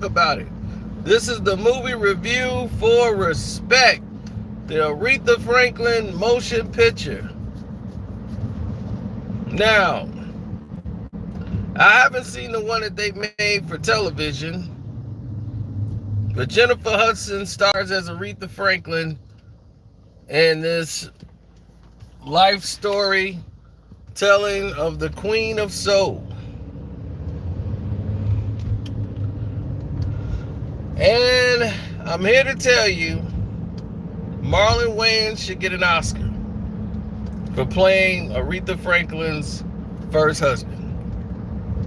about it. This is the movie review for Respect, the Aretha Franklin motion picture. Now, I haven't seen the one that they made for television, but Jennifer Hudson stars as Aretha Franklin in this life story telling of the Queen of Soul. And I'm here to tell you, Marlon Wayans should get an Oscar for playing Aretha Franklin's first husband.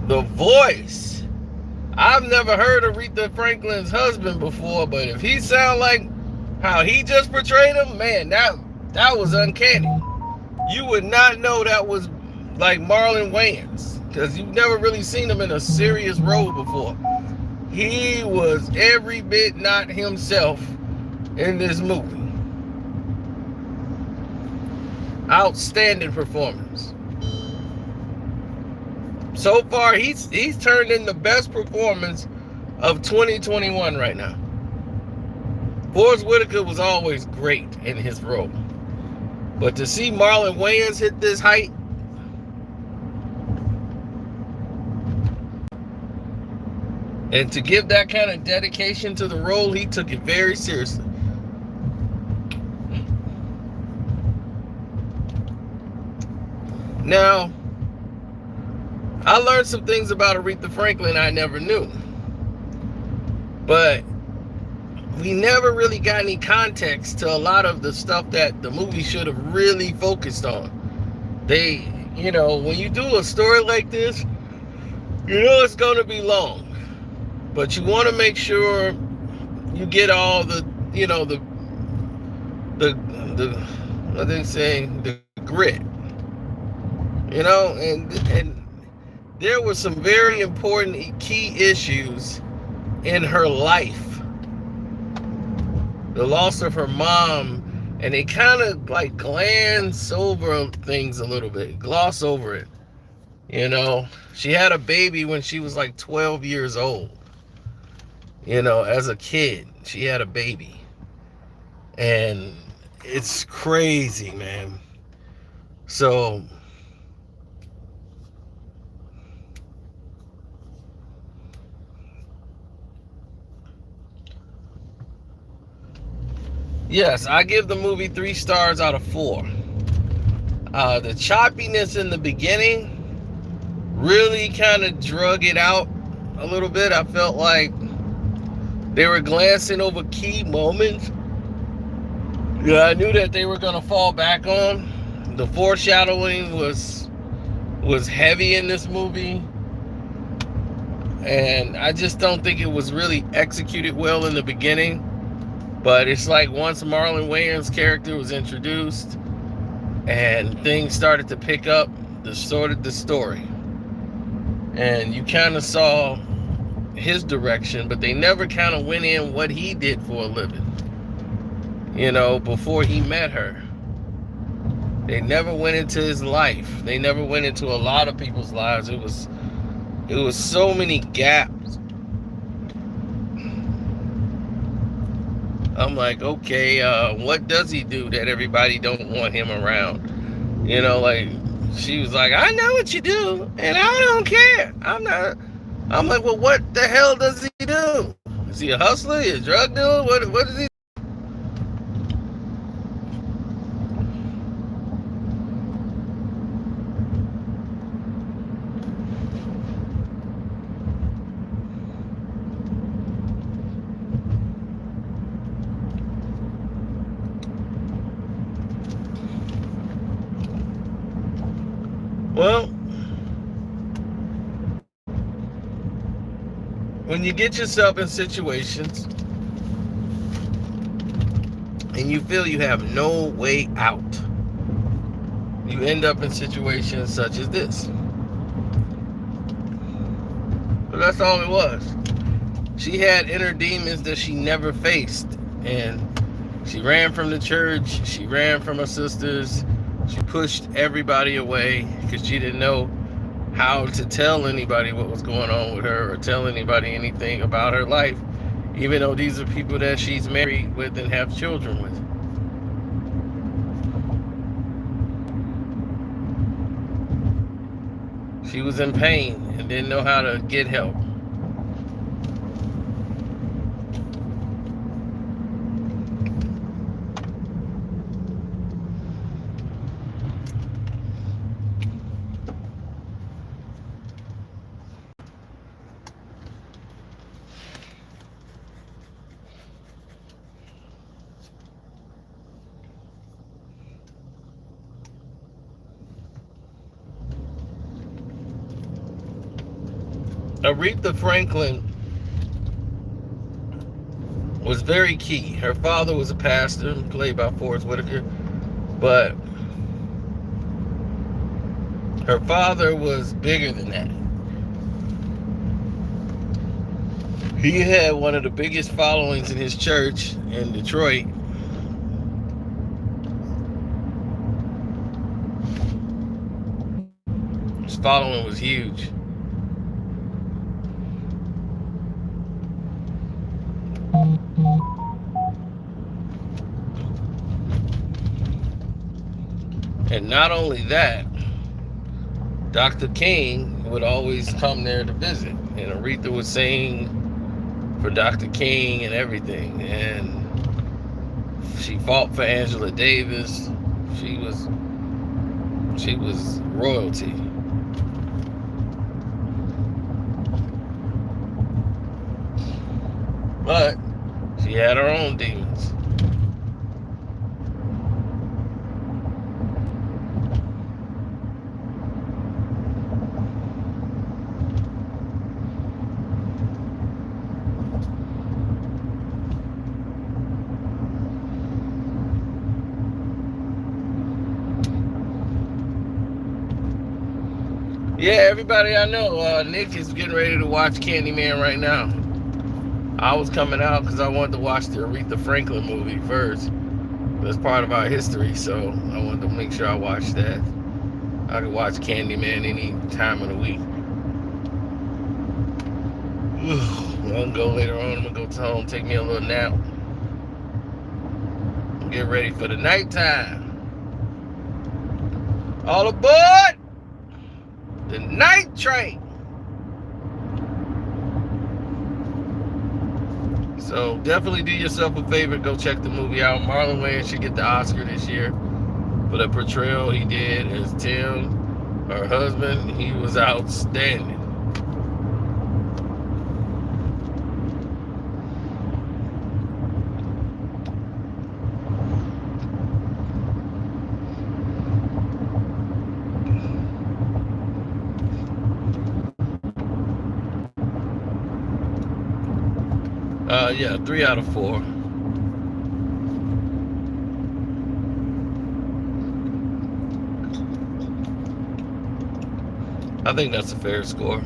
The voice. I've never heard Aretha Franklin's husband before, but if he sound like how he just portrayed him, man, that was uncanny. You would not know that was like Marlon Wayans, because you've never really seen him in a serious role before. He was every bit not himself in this movie. Outstanding performance. So far, he's turned in the best performance of 2021 right now. Forrest Whitaker was always great in his role, but to see Marlon Wayans hit this height, and to give that kind of dedication to the role, he took it very seriously. Now, I learned some things about Aretha Franklin I never knew. But we never really got any context to a lot of the stuff that the movie should have really focused on. When you do a story like this, you know it's going to be long. But you want to make sure you get all the what they say, the grit. And there were some very important key issues in her life. The loss of her mom, and they kind of like glance over things a little bit, gloss over it. She had a baby when she was like 12 years old. As a kid, she had a baby. And it's crazy, man. So, yes, I give the movie 3 stars out of 4. The choppiness in the beginning really kind of drug it out a little bit. I felt like they were glancing over key moments. Yeah, I knew that they were going to fall back on. The foreshadowing was heavy in this movie. And I just don't think it was really executed well in the beginning. But it's like once Marlon Wayans' character was introduced and things started to pick up, the story. And you kind of saw his direction, but they never kind of went in what he did for a living. Before he met her. They never went into his life. They never went into a lot of people's lives. It was so many gaps. I'm like, okay, what does he do that everybody don't want him around? She was like, I know what you do, and I don't care. I'm like, well, what the hell does he do? Is he a hustler? Is he a drug dealer? What is he? Well, when you get yourself in situations and you feel you have no way out, you end up in situations such as this. But that's all it was. She had inner demons that she never faced, and she ran from the church, she ran from her sisters, she pushed everybody away because she didn't know how to tell anybody what was going on with her or tell anybody anything about her life, even though these are people that she's married with and have children with. She was in pain and didn't know how to get help. Aretha Franklin was very key. Her father was a pastor, played by Forrest Whitaker, but her father was bigger than that. He had one of the biggest followings in his church in Detroit. His following was huge. And not only that, Dr. King would always come there to visit. And Aretha would sing for Dr. King and everything. And she fought for Angela Davis. She was royalty. But she had her own demons. Yeah, everybody I know, Nick is getting ready to watch Candyman right now. I was coming out because I wanted to watch the Aretha Franklin movie first. That's part of our history, so I wanted to make sure I watched that. I could watch Candyman any time of the week. I'm gonna go later on. I'm gonna go home, take me a little nap. Get ready for the nighttime. All aboard the night train. So definitely do yourself a favor, go check the movie out. Marlon Wayans should get the Oscar this year for the portrayal he did as Tim, her husband. He was outstanding. Yeah, 3 out of 4. I think that's a fair score.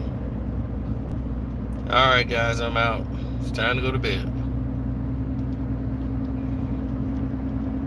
All right, guys, I'm out. It's time to go to bed.